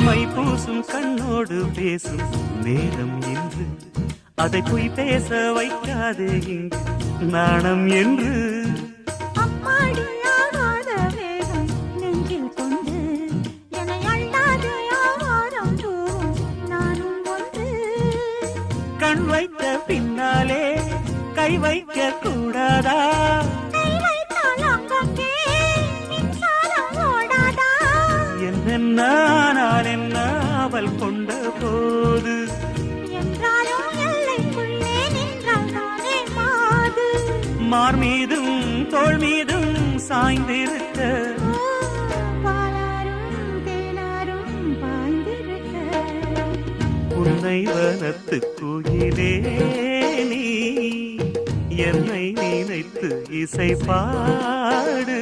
my பூசும் கண்ணோடு பேசும் நேரம் என்று அதை போய் பேச வைக்காதே இங்கு நாணம் என்று கண் வைத்த பின்னாலே கை வைக்க கூடாதா என்னென்னால் என்ன அவள் கொண்ட போது மார் மீதும் தோள் மீதும் சாய்ந்திருக்க உன்னை வனத்து குயிலே நீ என்னை நினைத்து இசை பாடு